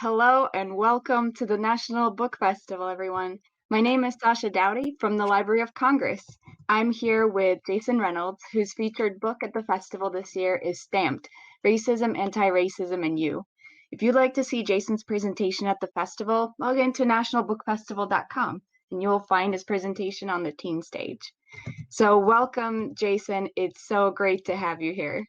Hello and welcome to the National Book Festival, everyone. My name is Sasha Dowdy from the Library of Congress. I'm here with Jason Reynolds, whose featured book at the festival this year is Stamped: Racism, Anti-Racism, and You. If you'd like to see Jason's presentation at the festival, log into nationalbookfestival.com and you'll find his presentation on the teen stage. So welcome, Jason. It's so great to have you here.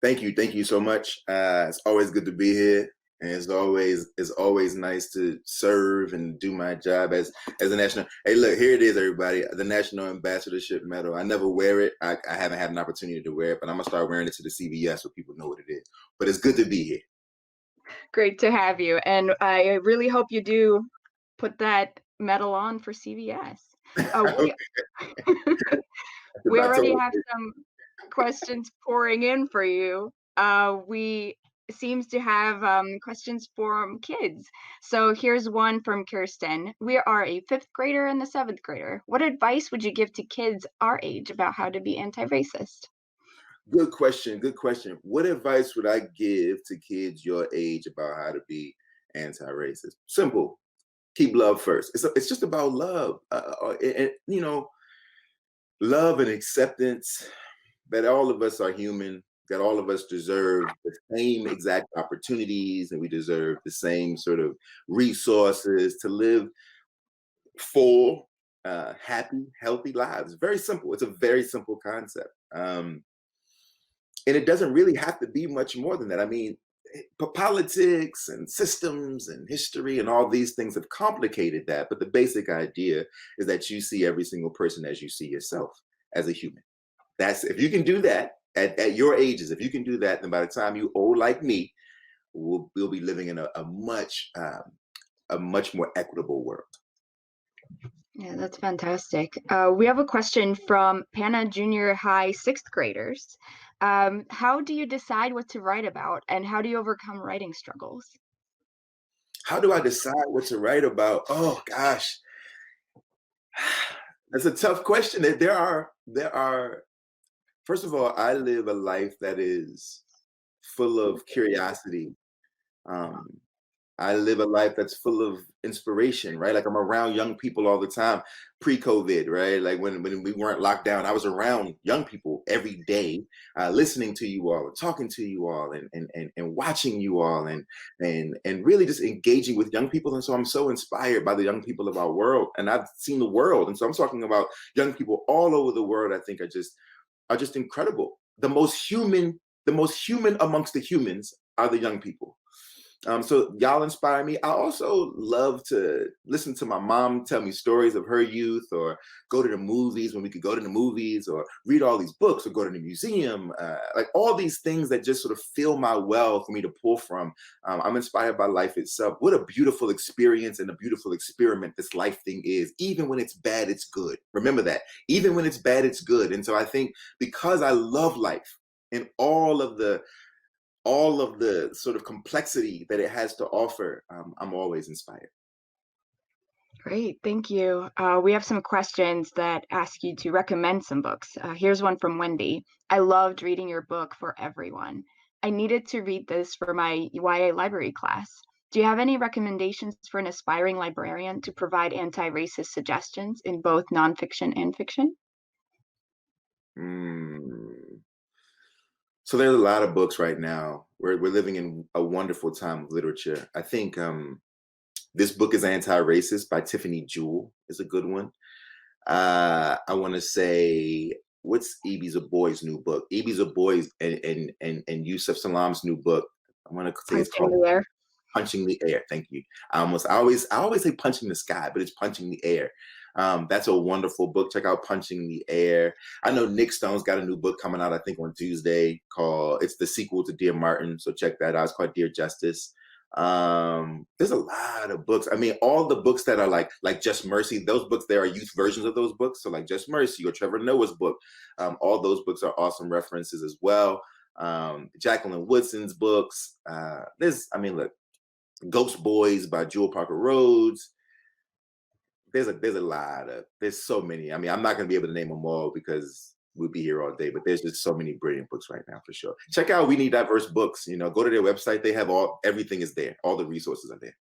Thank you so much. It's always good to be here, and it's always nice to serve and do my job as a national. Hey, look, here it is, everybody. The National Ambassadorship Medal. I never wear it. I haven't had an opportunity to wear it, but I'm gonna start wearing it to the CVS so people know what it is. But it's good to be here. Great to have you, and I really hope you do put that medal on for CVS. We already have some questions pouring in for you. We seems to have questions from kids. So here's one from Kirsten. We are a fifth grader and a seventh grader. What advice would you give to kids our age about how to be anti-racist? Good question. Good question. What advice would I give to kids your age about how to be anti-racist? Simple. Keep love first. It's just about love, and love and acceptance that all of us are human, that all of us deserve the same exact opportunities, and we deserve the same sort of resources to live full, happy, healthy lives. Very simple. It's a very simple concept. And it doesn't really have to be much more than that. I mean, politics and systems and history and all these things have complicated that. But the basic idea is that you see every single person as you see yourself as a human. That's if you can do that at your ages, if you can do that, then by the time you old like me, we'll be living in a much more equitable world. Yeah, that's fantastic. We have a question from Pana Junior High sixth graders. How do you decide what to write about, and how do you overcome writing struggles? How do I decide what to write about? Oh gosh, that's a tough question. There are. First of all, I live a life that is full of curiosity. Um, I live a life that's full of inspiration, right? Like I'm around young people all the time, pre-COVID, right? Like when we weren't locked down, I was around young people every day, listening to you all, and talking to you all, and watching you all, and really just engaging with young people. And so I'm so inspired by the young people of our world, and I've seen the world, and so I'm talking about young people all over the world. I think are just incredible. The most human amongst the humans are the young people. So y'all inspire me. I also love to listen to my mom tell me stories of her youth, or go to the movies when we could go to the movies, or read all these books, or go to the museum. Like all these things that just sort of fill my well for me to pull from. I'm inspired by life itself. What a beautiful experience and a beautiful experiment this life thing is. Even when it's bad, it's good. Remember that. Even when it's bad, it's good. And so I think because I love life and all of the sort of complexity that it has to offer, I'm always inspired. Great, thank you. We have some questions that ask you to recommend some books. Here's one from Wendy. I loved reading your book for everyone. I needed to read this for my YA library class. Do you have any recommendations for an aspiring librarian to provide anti-racist suggestions in both nonfiction and fiction? Mm. So there's a lot of books right now. We're living in a wonderful time of literature. I think this book is Anti-Racist by Tiffany Jewell is a good one. I want to say, what's Ibi Zobboi's new book? Ibi Zobboi's and Yusuf Salam's new book. I want to say it's Punching called the Air. Punching the Air. Thank you. I always say punching the sky, but it's Punching the Air. That's a wonderful book. Check out Punching the Air. I know Nick Stone's got a new book coming out, I think on Tuesday, called, it's the sequel to Dear Martin. So check that out. It's called Dear Justice. There's a lot of books. I mean, all the books that are like Just Mercy, those books, there are youth versions of those books. So like Just Mercy or Trevor Noah's book, all those books are awesome references as well. Jacqueline Woodson's books. Look, Ghost Boys by Jewel Parker Rhodes. There's so many. I mean, I'm not going to be able to name them all because we'd be here all day. But there's just so many brilliant books right now for sure. Check out We Need Diverse Books. Go to their website. They have everything is there. All the resources are there.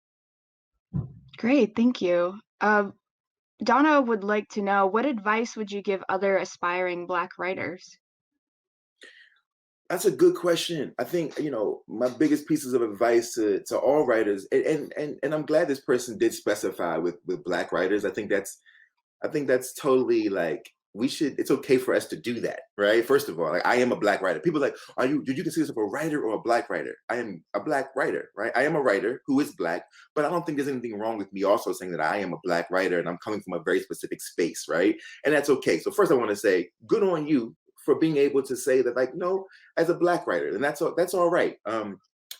Great, thank you. Donna would like to know, what advice would you give other aspiring Black writers? That's a good question. I think, my biggest pieces of advice to all writers, and I'm glad this person did specify with Black writers. I think that's totally like it's okay for us to do that, right? First of all, like, I am a Black writer. People are like, did you consider yourself a writer or a Black writer? I am a Black writer, right? I am a writer who is Black, but I don't think there's anything wrong with me also saying that I am a Black writer and I'm coming from a very specific space, right? And that's okay. So first I want to say, good on you for being able to say that, like, no, as a Black writer, and that's all right.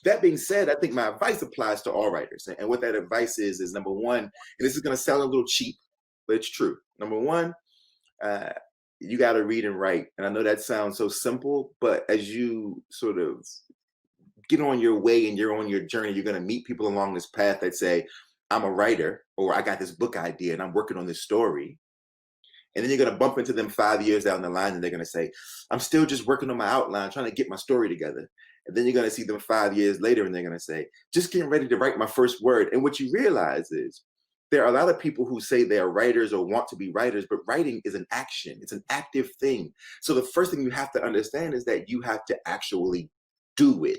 That being said, I think my advice applies to all writers. And what that advice is number one, and this is going to sound a little cheap, but it's true. Number one, you got to read and write. And I know that sounds so simple, but as you sort of get on your way and you're on your journey, you're going to meet people along this path that say, I'm a writer, or I got this book idea and I'm working on this story. And then you're going to bump into them 5 years down the line and they're going to say, I'm still just working on my outline, trying to get my story together. And then you're going to see them 5 years later and they're going to say, just getting ready to write my first word. And what you realize is there are a lot of people who say they are writers or want to be writers, but writing is an action. It's an active thing. So the first thing you have to understand is that you have to actually do it,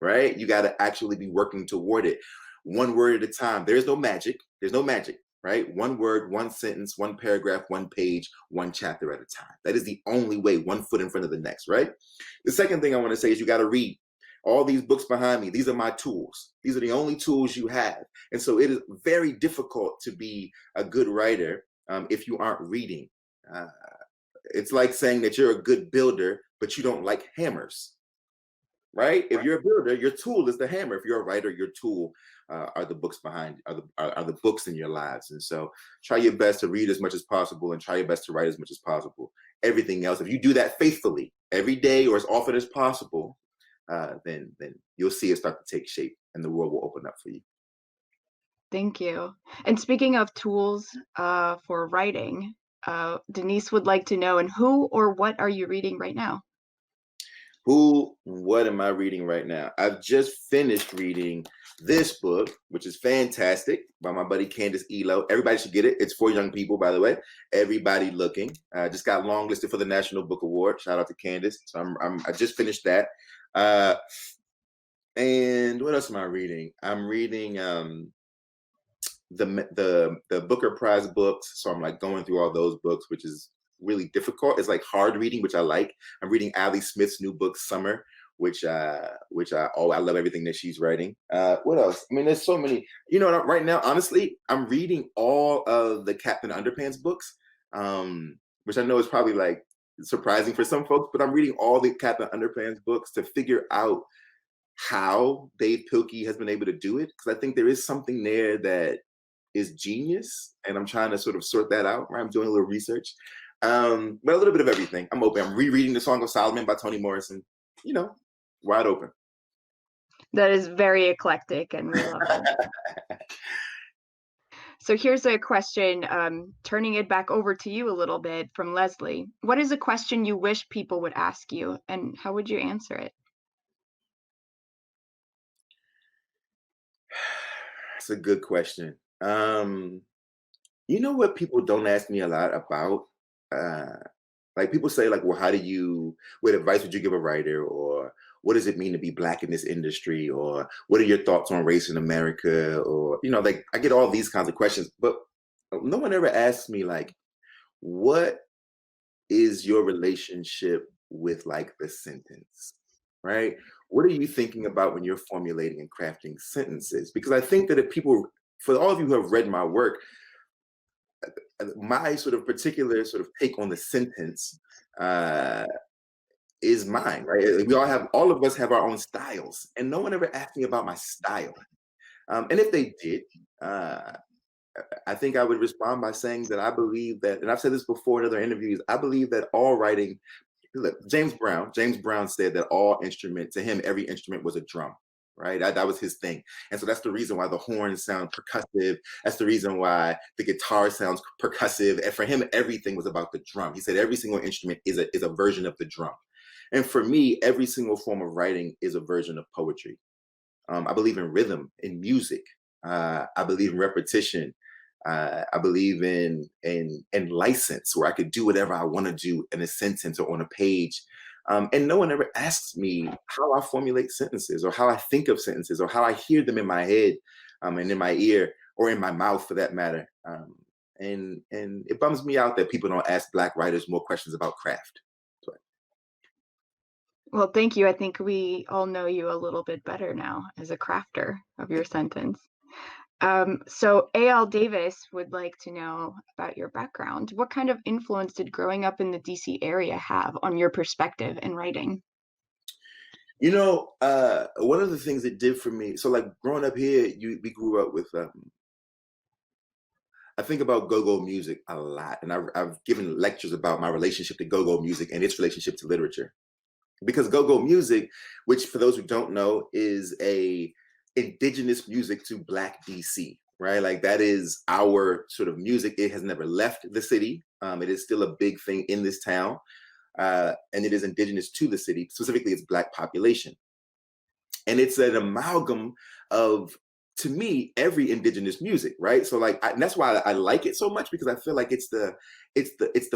right? You got to actually be working toward it. One word at a time. There's no magic. There's no magic. Right? One word, one sentence, one paragraph, one page, one chapter at a time. That is the only way, one foot in front of the next, right? The second thing I want to say is you got to read. All these books behind me, these are my tools. These are the only tools you have. And so it is very difficult to be a good writer if you aren't reading. It's like saying that you're a good builder, but you don't like hammers. Right? If you're a builder, your tool is the hammer. If you're a writer, your tool are the books are the books in your lives. And so try your best to read as much as possible and try your best to write as much as possible. Everything else, if you do that faithfully every day or as often as possible, then you'll see it start to take shape and the world will open up for you. Thank you. And speaking of tools for writing, Denise would like to know, and who or what are you reading right now? What am I reading right now? I've just finished reading this book, which is fantastic, by my buddy Candace Elo. Everybody should get it. It's for young people, by the way. Everybody Looking. Just got longlisted for the National Book Award. Shout out to Candace. So I just finished that. And what else am I reading? I'm reading the Booker Prize books. So I'm like going through all those books, which is really difficult. It's like hard reading, which I like. I'm reading Ali Smith's new book, Summer, which I love everything that she's writing. What else? I mean, there's so many. Right now, honestly, I'm reading all of the Captain Underpants books, which I know is probably like surprising for some folks, but I'm reading all the Captain Underpants books to figure out how Dave Pilkey has been able to do it, because I think there is something there that is genius, and I'm trying to sort of sort that out. Right? I'm doing a little research. But a little bit of everything. I'm open. I'm rereading the Song of Solomon by Toni Morrison. Wide open. That is very eclectic, and we love it. So here's a question, turning it back over to you a little bit from Leslie. What is a question you wish people would ask you, and how would you answer it? That's a good question. You know what people don't ask me a lot about? Like people say, like, well, what advice would you give a writer? Or what does it mean to be Black in this industry? Or what are your thoughts on race in America? Or, like I get all these kinds of questions, but no one ever asks me, like, what is your relationship with like the sentence, right? What are you thinking about when you're formulating and crafting sentences? Because I think that for all of you who have read my work, my sort of particular sort of take on the sentence is mine, right? All of us have our own styles, and no one ever asked me about my style. And if they did, I think I would respond by saying that I believe that, and I've said this before in other interviews, I believe that all writing, look, James Brown said that to him, every instrument was a drum. right? That was his thing. And so that's the reason why the horns sound percussive. That's the reason why the guitar sounds percussive. And for him, everything was about the drum. He said every single instrument is a version of the drum. And for me, every single form of writing is a version of poetry. I believe in rhythm, in music. I believe in repetition. I believe in license, where I could do whatever I want to do in a sentence or on a page. And no one ever asks me how I formulate sentences or how I think of sentences or how I hear them in my head and in my ear or in my mouth, for that matter. And it bums me out that people don't ask Black writers more questions about craft. Well, thank you. I think we all know you a little bit better now as a crafter of your sentence. So A.L. Davis would like to know about your background. What kind of influence did growing up in the DC area have on your perspective in writing? One of the things it did for me, so like growing up here, we grew up with, I think about go-go music a lot. And I've given lectures about my relationship to go-go music and its relationship to literature. Because go-go music, which for those who don't know, is a indigenous music to Black DC, right? Like that is our sort of music. It has never left the city. It is still a big thing in this town. And it is indigenous to the city, specifically its Black population. And it's an amalgam of, to me, every indigenous music, right? So like, and that's why I like it so much, because I feel like it's the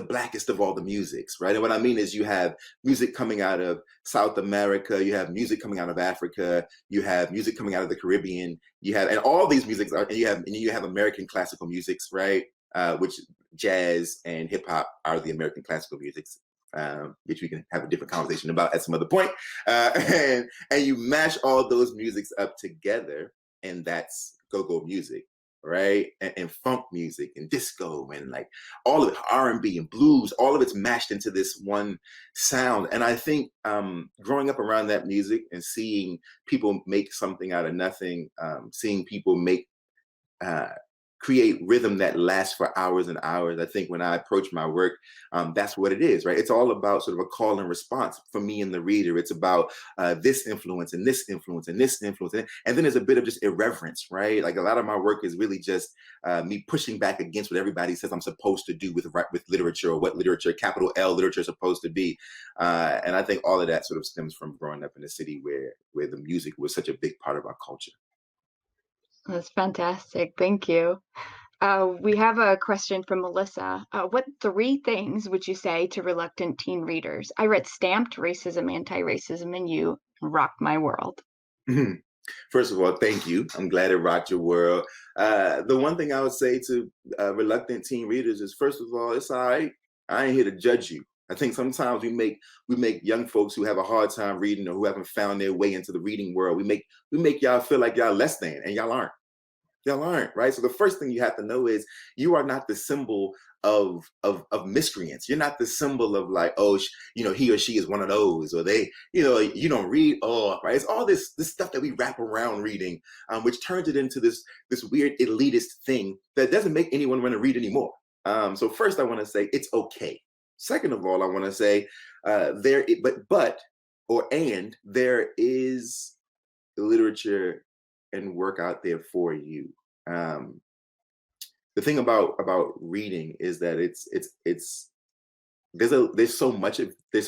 blackest of all the musics, right? And what I mean is, you have music coming out of South America, you have music coming out of Africa, you have music coming out of the Caribbean, and all these musics are, and you have American classical musics, right? Which jazz and hip hop are the American classical musics. Which we can have a different conversation about at some other point. And you mash all those musics up together, and that's go-go music, right? And funk music and disco and like all of it, R&B and blues, all of it's mashed into this one sound. And I think growing up around that music and seeing people make something out of nothing, seeing people create rhythm that lasts for hours and hours. I think when I approach my work, that's what it is, right? It's all about sort of a call and response for me and the reader. It's about this influence and this influence and this influence. And then there's a bit of just irreverence, right? Like a lot of my work is really just me pushing back against what everybody says I'm supposed to do with literature, or what literature, capital L literature, is supposed to be. And I think all of that sort of stems from growing up in a city where the music was such a big part of our culture. That's fantastic. Thank you. We have a question from Melissa. What 3 things would you say to reluctant teen readers? I read Stamped, Racism, Anti-Racism, and You rocked my world. First of all, thank you. I'm glad it rocked your world. The one thing I would say to reluctant teen readers is, first of all, it's all right. I ain't here to judge you. I think sometimes we make young folks who have a hard time reading, or who haven't found their way into the reading world, we make y'all feel like y'all less than, and y'all aren't. Y'all aren't, right? So the first thing you have to know is, you are not the symbol of miscreants. You're not the symbol of like, oh, he or she is one of those, or they, you don't read, oh, right? It's all this stuff that we wrap around reading, which turns it into this weird elitist thing that doesn't make anyone want to read anymore. So first, I want to say it's okay. Second of all, I want to say there is literature and work out there for you. The thing about reading is that there's so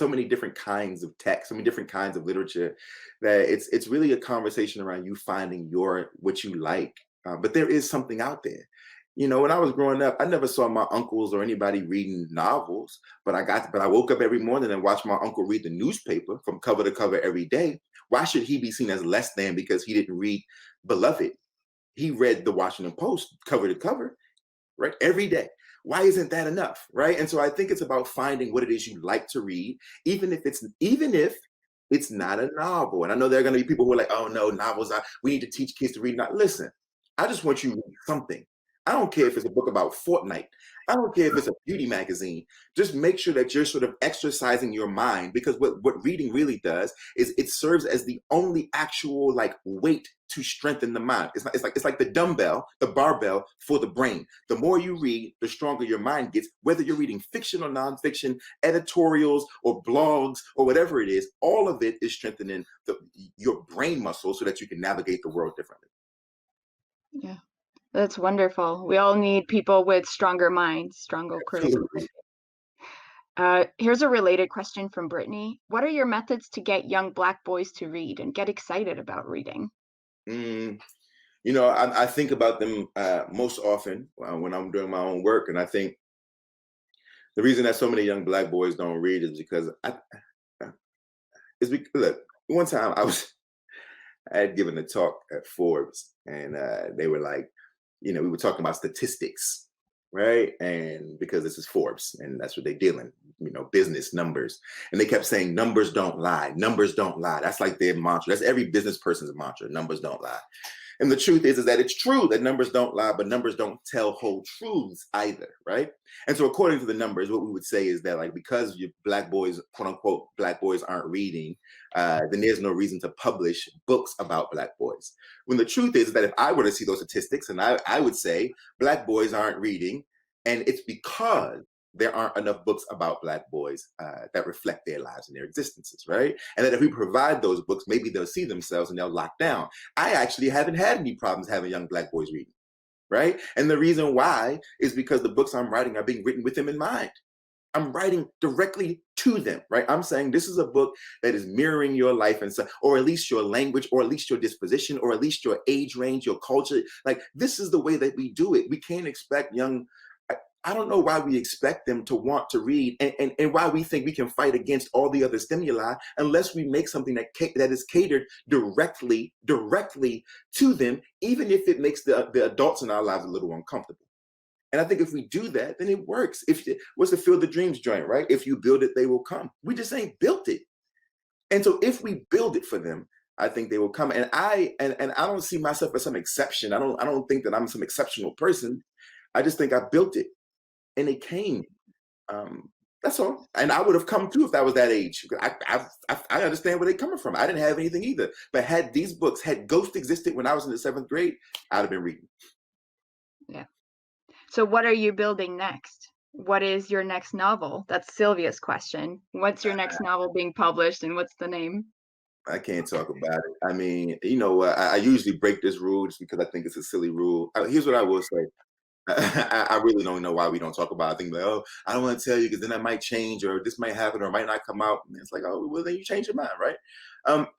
many different kinds of text, so many different kinds of literature, that it's really a conversation around you finding what you like. But there is something out there. When I was growing up, I never saw my uncles or anybody reading novels, but I woke up every morning and watched my uncle read the newspaper from cover to cover every day. Why should he be seen as less than because he didn't read Beloved? He read the Washington Post cover to cover, right? Every day. Why isn't that enough, right? And so I think it's about finding what it is you like to read, even if it's not a novel. And I know there are going to be people who are like, oh no, novels, we need to teach kids to read. Not listen. I just want you to read something. I don't care if it's a book about Fortnite. I don't care if it's a beauty magazine. Just make sure that you're sort of exercising your mind, because what reading really does is it serves as the only actual like weight to strengthen the mind. It's like the dumbbell, the barbell for the brain. The more you read, the stronger your mind gets, whether you're reading fiction or nonfiction, editorials or blogs or whatever it is. All of it is strengthening your brain muscle so that you can navigate the world differently. Yeah, that's wonderful. We all need people with stronger minds, stronger critical Absolutely. thinking. Here's a related question from Brittany. What are your methods to get young Black boys to read and get excited about reading? Mm, I think about them most often when I'm doing my own work, and I think the reason that so many young Black boys don't read is because look, one time I had given a talk at Forbes, and they were like, we were talking about statistics, right? And because this is Forbes, and that's what they're dealing, business numbers, and they kept saying numbers don't lie, numbers don't lie. That's like their mantra. That's every business person's mantra. Numbers don't lie. And the truth is that it's true that numbers don't lie, but numbers don't tell whole truths either, right? And so according to the numbers, what we would say is that, like, because you Black boys, quote unquote, Black boys aren't reading, then there's no reason to publish books about Black boys. When the truth is that if I were to see those statistics, and I would say Black boys aren't reading, and it's because there aren't enough books about Black boys that reflect their lives and their existences, right? And that if we provide those books, maybe they'll see themselves and they'll lock down. I actually haven't had any problems having young Black boys reading, right? And the reason why is because the books I'm writing are being written with them in mind. I'm writing directly to them, right? I'm saying this is a book that is mirroring your life, and so, or at least your language, or at least your disposition, or at least your age range, your culture. Like, this is the way that we do it. We can't expect young. I don't know why we expect them to want to read, and why we think we can fight against all the other stimuli unless we make something that is catered directly to them, even if it makes the adults in our lives a little uncomfortable. And I think if we do that, then it works. What's the Field of Dreams joint, right? If you build it, they will come. We just ain't built it. And so if we build it for them, I think they will come. And I don't see myself as some exception. I don't think that I'm some exceptional person. I just think I built it, and it came. That's all. And I would have come too if I was that age. I understand where they're coming from. I didn't have anything either. But had Ghost existed when I was in the 7th grade, I'd have been reading. Yeah. So what are you building next? What is your next novel? That's Sylvia's question. What's your next novel being published, and what's the name? I can't talk about it. I mean, I usually break this rule just because I think it's a silly rule. Here's what I will say. I really don't know why we don't talk about it. I think, like, oh, I don't want to tell you because then that might change, or this might happen, or it might not come out. And it's like, oh, well, then you change your mind, right?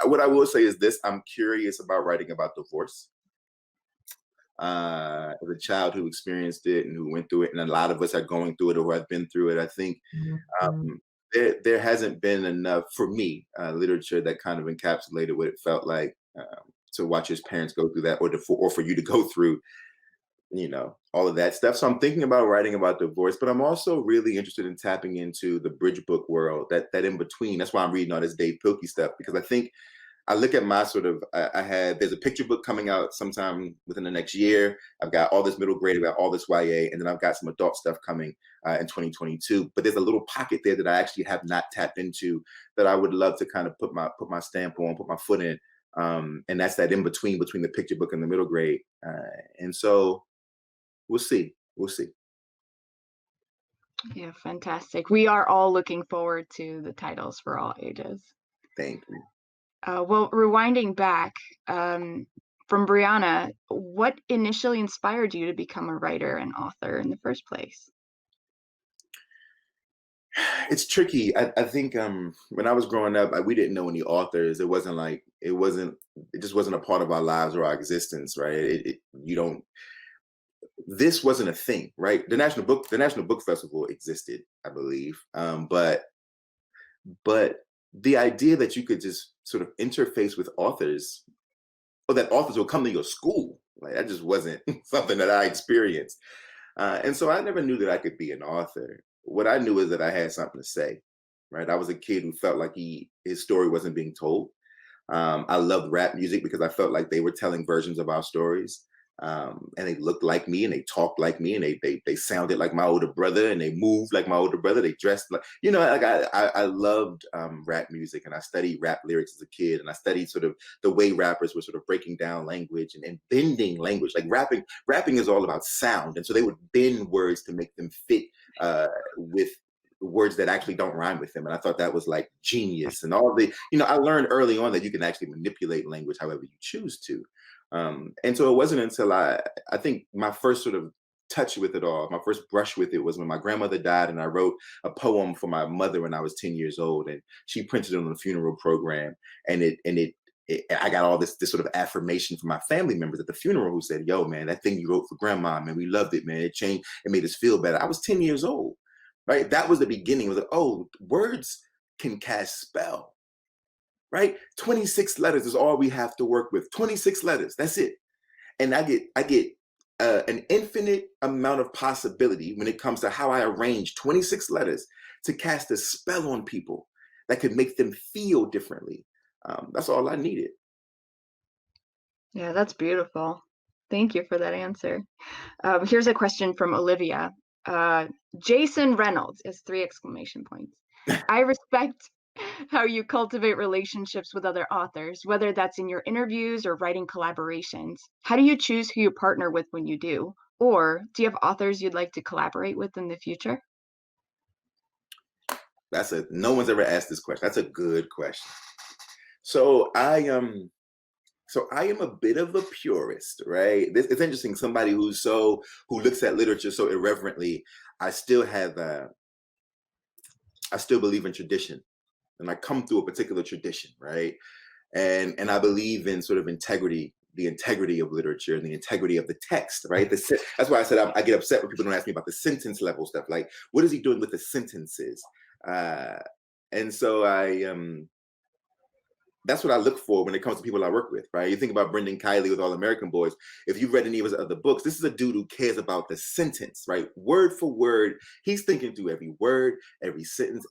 What I will say is this: I'm curious about writing about divorce. As a child who experienced it and who went through it, and a lot of us are going through it or who have been through it, I think there hasn't been enough for me literature that kind of encapsulated what it felt like to watch his parents go through that, or for you to go through all of that stuff. So I'm thinking about writing about divorce, but I'm also really interested in tapping into the bridge book world, that in between. That's why I'm reading all this Dave Pilkey stuff, because I think I look at my sort of, there's a picture book coming out sometime within the next year. I've got all this middle grade, I've got all this YA, and then I've got some adult stuff coming in 2022. But there's a little pocket there that I actually have not tapped into that I would love to kind of put my stamp on, put my foot in. And that's that in between the picture book and the middle grade. And so we'll see. Yeah, fantastic. We are all looking forward to the titles for all ages. Thank you. Well, rewinding back from Brianna, what initially inspired you to become a writer and author in the first place? It's tricky. I think when I was growing up, we didn't know any authors. It just wasn't a part of our lives or our existence, right? This wasn't a thing, right? The National Book Festival existed, I believe, but the idea that you could just sort of interface with authors, or that authors will come to your school, like, that just wasn't something that I experienced. And so I never knew that I could be an author. What I knew is that I had something to say, right? I was a kid who felt like his story wasn't being told. I loved rap music because I felt like they were telling versions of our stories. And they looked like me, and they talked like me, and they sounded like my older brother, and they moved like my older brother. They dressed like, like I loved rap music, and I studied rap lyrics as a kid, and I studied sort of the way rappers were sort of breaking down language and bending language. Like rapping is all about sound, and so they would bend words to make them fit with words that actually don't rhyme with them. And I thought that was like genius. And all the, I learned early on that you can actually manipulate language however you choose to. And so it wasn't until I think my first sort of touch with it all, my first brush with it was when my grandmother died, and I wrote a poem for my mother when I was 10 years old, and she printed it on the funeral program. And I got all this sort of affirmation from my family members at the funeral who said, "Yo, man, that thing you wrote for grandma, man, we loved it, man. It changed, it made us feel better." I was 10 years old, right? That was the beginning. It was like, oh, words can cast spell. Right? 26 letters is all we have to work with. 26 letters. That's it. And I get an infinite amount of possibility when it comes to how I arrange 26 letters to cast a spell on people that could make them feel differently. That's all I needed. Yeah, that's beautiful. Thank you for that answer. Here's a question from Olivia. Jason Reynolds is 3 exclamation points. I respect how you cultivate relationships with other authors, whether that's in your interviews or writing collaborations. How do you choose who you partner with when you do? Or do you have authors you'd like to collaborate with in the future? No one's ever asked this question. That's a good question. So I am a bit of a purist, right? It's interesting. Somebody who looks at literature so irreverently. I still believe in tradition, and I come through a particular tradition, right? And I believe in sort of integrity, the integrity of literature and the integrity of the text, right? That's why I said I get upset when people don't ask me about the sentence level stuff. Like, what is he doing with the sentences? And so that's what I look for when it comes to people I work with, right? You think about Brendan Kiley with All American Boys. If you've read any of his other books, this is a dude who cares about the sentence, right? Word for word. He's thinking through every word, every sentence,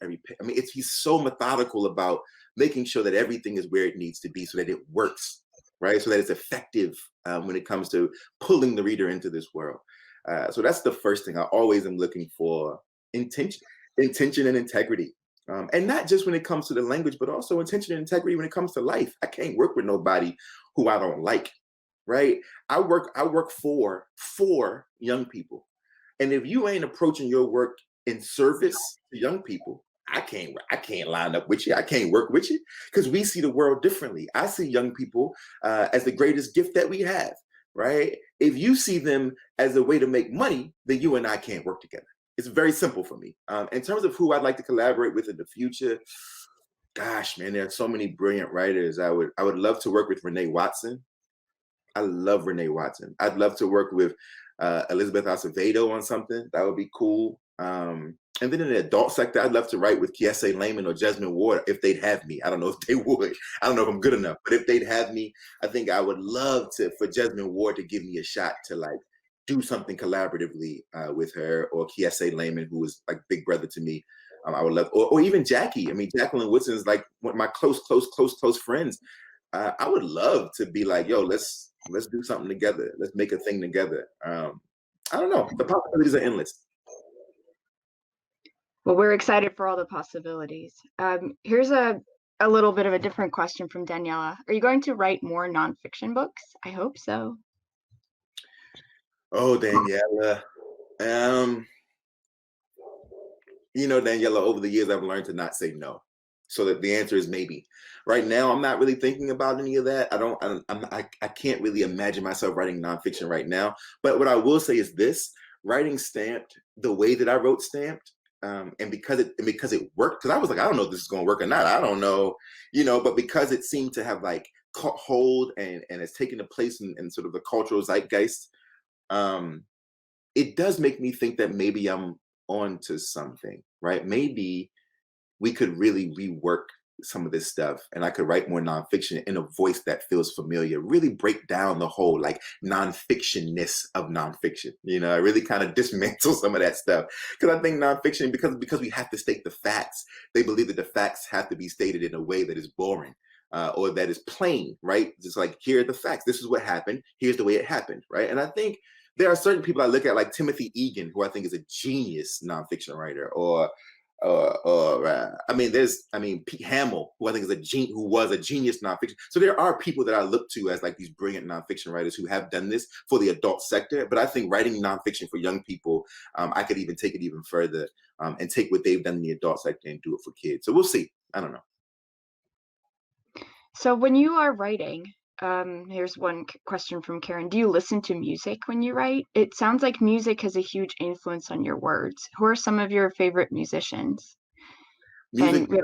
he's so methodical about making sure that everything is where it needs to be so that it works, right? So that it's effective when it comes to pulling the reader into this world. So that's the first thing. I always am looking for intention and integrity. And not just when it comes to the language, but also intention and integrity when it comes to life. I can't work with nobody who I don't like, right? I work for young people. And if you ain't approaching your work in service to young people, I can't line up with you. I can't work with you because we see the world differently. I see young people as the greatest gift that we have, right? If you see them as a way to make money, then you and I can't work together. It's very simple for me. In terms of who I'd like to collaborate with in the future, gosh, man, there are so many brilliant writers. I would love to work with Renee Watson. I love Renee Watson. I'd love to work with Elizabeth Acevedo on something. That would be cool. And then in the adult sector, I'd love to write with Kiese Layman or Jasmine Ward if they'd have me. I don't know if they would. I don't know if I'm good enough, but if they'd have me, I think I would love for Jasmine Ward to give me a shot to like do something collaboratively with her, or Kiese Layman, who was like big brother to me. I would love, or even Jackie. I mean, Jacqueline Woodson is like one of my close friends. I would love to be like, yo, let's do something together. Let's make a thing together. I don't know. The possibilities are endless. Well, we're excited for all the possibilities. Here's a little bit of a different question from Daniela. Are you going to write more nonfiction books? I hope so. Oh, Daniela. Daniela, over the years, I've learned to not say no. So that the answer is maybe. Right now, I'm not really thinking about any of that. I can't really imagine myself writing nonfiction right now. But what I will say is this: writing Stamped the way that I wrote Stamped, and because it worked, because I was like, I don't know if this is going to work or not. I don't know, but because it seemed to have like caught hold and it's taken a place in sort of the cultural zeitgeist, it does make me think that maybe I'm onto something, right? Maybe we could really rework some of this stuff and I could write more nonfiction in a voice that feels familiar, really break down the whole like nonfictionness of nonfiction. I really kind of dismantle some of that stuff. Because I think nonfiction, because we have to state the facts, they believe that the facts have to be stated in a way that is boring. or that is plain, right? Just like, here are the facts. This is what happened. Here's the way it happened, right? And I think there are certain people I look at, like Timothy Egan, who I think is a genius nonfiction writer, or Pete Hamill, who I think is who was a genius nonfiction. So there are people that I look to as like these brilliant nonfiction writers who have done this for the adult sector. But I think writing nonfiction for young people, I could even take it even further, and take what they've done in the adult sector and do it for kids. So we'll see. I don't know. So when you are writing, here's one question from Karen. Do you listen to music when you write? It sounds like music has a huge influence on your words. Who are some of your favorite musicians? Music. And we Go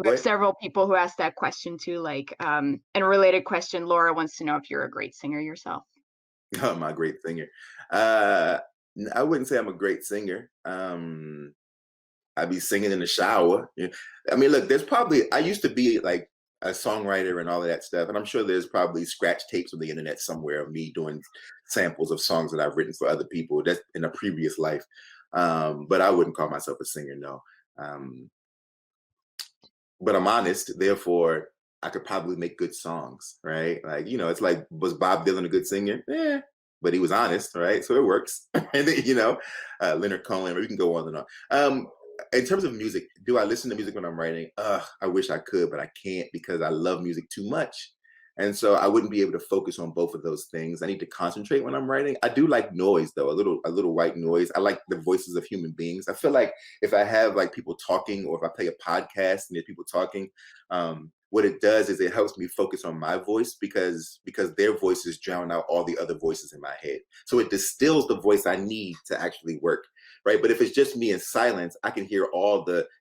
have ahead. several people who asked that question too. Like, and a related question, Laura wants to know if you're a great singer yourself. Oh, my great singer. Uh, I wouldn't say I'm a great singer. I'd be singing in the shower. Yeah. I mean, look, I used to be like a songwriter and all of that stuff. And I'm sure there's probably scratch tapes on the internet somewhere of me doing samples of songs that I've written for other people that's in a previous life. But I wouldn't call myself a singer, no. Um, but I'm honest, therefore I could probably make good songs, right? Like, it's like, was Bob Dylan a good singer? Yeah, but he was honest, right? So it works. And then, Leonard Cohen, we can go on and on. In terms of music, do I listen to music when I'm writing? I wish I could, but I can't because I love music too much. And so I wouldn't be able to focus on both of those things. I need to concentrate when I'm writing. I do like noise though, a little white noise. I like the voices of human beings. I feel like if I have like people talking, or if I play a podcast and there's people talking, what it does is it helps me focus on my voice, because their voices drown out all the other voices in my head. So it distills the voice I need to actually work. Right. But if it's just me in silence, I can hear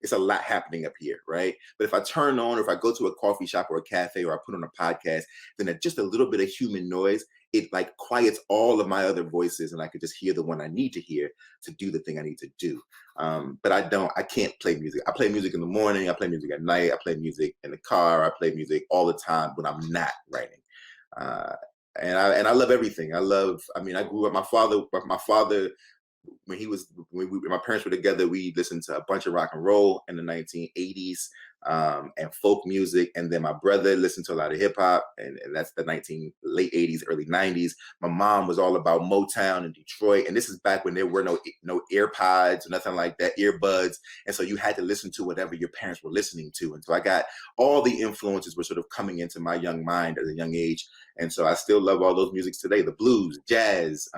it's a lot happening up here. Right. But if I turn on, or if I go to a coffee shop or a cafe, or I put on a podcast, then just a little bit of human noise, it like quiets all of my other voices, and I could just hear the one I need to hear to do the thing I need to do. But I can't play music. I play music in the morning. I play music at night. I play music in the car. I play music all the time when I'm not writing. And I love everything. I grew up, my father, when my parents were together, we listened to a bunch of rock and roll in the 1980s, and folk music. And then my brother listened to a lot of hip hop, and that's the late 80s, early 90s. My mom was all about Motown in Detroit. And this is back when there were no AirPods or nothing like that, earbuds. And so you had to listen to whatever your parents were listening to. And so I got all the influences were sort of coming into my young mind at a young age. And so I still love all those musics today, the blues, jazz.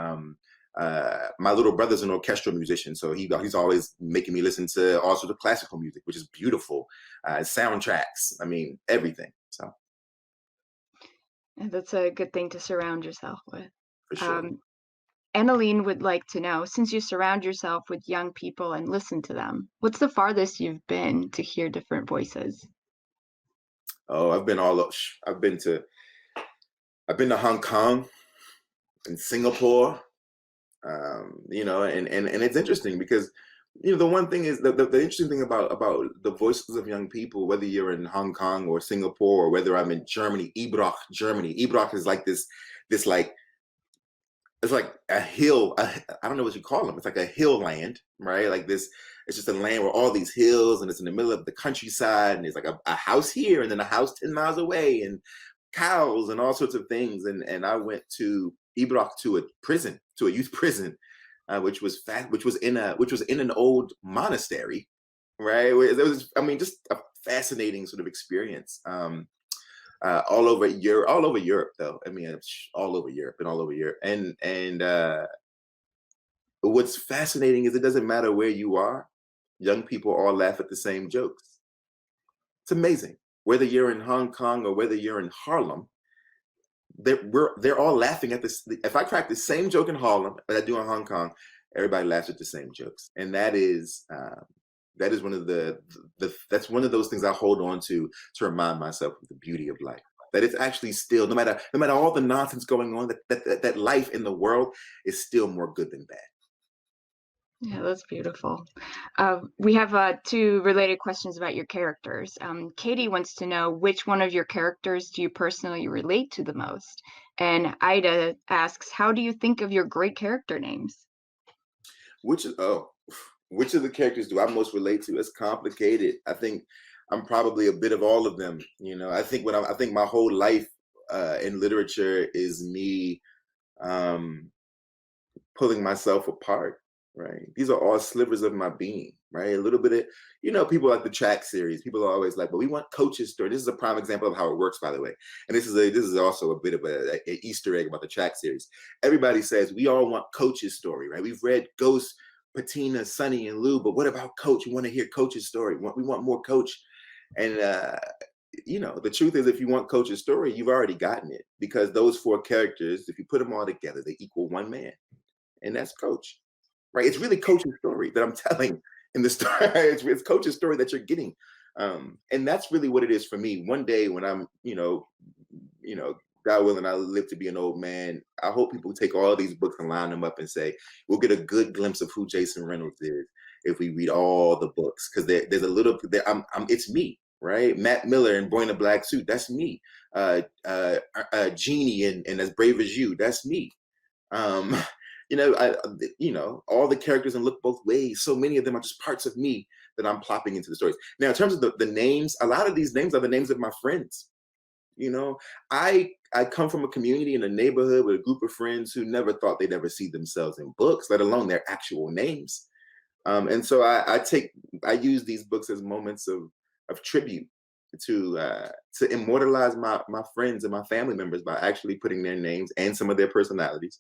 My little brother's an orchestral musician, so he's always making me listen to all sorts of classical music, which is beautiful. Soundtracks, I mean, everything. So And that's a good thing to surround yourself with. for sure. Um, Annaline would like to know, since you surround yourself with young people and listen to them, what's the farthest you've been to hear different voices? Oh, I've been to Hong Kong and Singapore. And it's interesting because the one thing is the interesting thing about the voices of young people, whether you're in Hong Kong or Singapore, or whether I'm in Germany, Germany. Ibrox is like this like, it's like a hill. I don't know what you call them. It's like a hill land, right? Like this, it's just a land where all these hills, and it's in the middle of the countryside, and there's like a house here, and then a house 10 miles away, and cows and all sorts of things. And I went to Ibrox, to a youth prison, which was in an old monastery, right? It was, I mean, just a fascinating sort of experience. All over Europe, though. I mean, it's all over Europe, and what's fascinating is it doesn't matter where you are. Young people all laugh at the same jokes. It's amazing. Whether you're in Hong Kong or whether you're in Harlem, they're all laughing at this. If I crack the same joke in Harlem that I do in Hong Kong, everybody laughs at the same jokes, and that is one of that's one of those things I hold on to remind myself of the beauty of life. That it's actually still, no matter all the nonsense going on, that life in the world is still more good than bad. Yeah, that's beautiful. We have two related questions about your characters. Katie wants to know, which one of your characters do you personally relate to the most? And Ida asks, how do you think of your great character names? Which of the characters do I most relate to? It's complicated. I think I'm probably a bit of all of them. You know, I think my whole life in literature is me um, pulling myself apart. Right. These are all slivers of my being. Right. A little bit of, people like the track series. People are always like, "But we want coaches' story." This is a prime example of how it works, by the way. And this is also a bit of a Easter egg about the track series. Everybody says we all want coach's story, right? We've read Ghost, Patina, Sonny, and Lou, but what about Coach? We want to hear Coach's story. We want more Coach. And the truth is, if you want Coach's story, you've already gotten it, because those four characters, if you put them all together, they equal one man, and that's Coach. Right? It's really Coach's story that I'm telling in the story. It's Coach's story that you're getting, and that's really what it is for me. One day when I'm, God willing, I live to be an old man. I hope people take all these books and line them up and say, we'll get a good glimpse of who Jason Reynolds is if we read all the books, because there's a little. It's me, right? Matt Miller in Boy in a Black Suit. That's me. Genie and As Brave as You. That's me. Um, all the characters in Look Both Ways. So many of them are just parts of me that I'm plopping into the stories. Now, in terms of the names, a lot of these names are the names of my friends. You know, I come from a community in a neighborhood with a group of friends who never thought they'd ever see themselves in books, let alone their actual names. And so I use these books as moments of tribute to immortalize my friends and my family members by actually putting their names and some of their personalities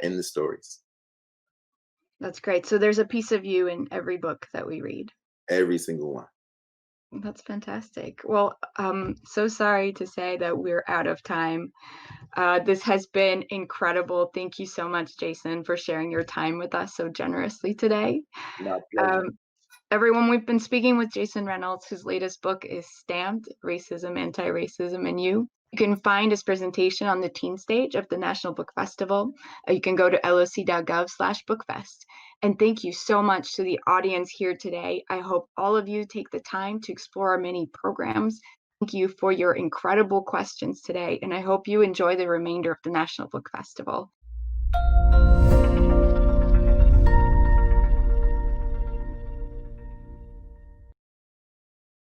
in the stories. That's great. So there's a piece of you in every book that we read. Every single one. That's fantastic. Well, so sorry to say that we're out of time. This has been incredible. Thank you so much, Jason, for sharing your time with us so generously today. My pleasure. Um, Everyone, we've been speaking with Jason Reynolds, whose latest book is Stamped: Racism, Anti-Racism, and You. You can find his presentation on the teen stage of the National Book Festival. You can go to loc.gov/bookfest. And thank you so much to the audience here today. I hope all of you take the time to explore our many programs. Thank you for your incredible questions today, and I hope you enjoy the remainder of the National Book Festival.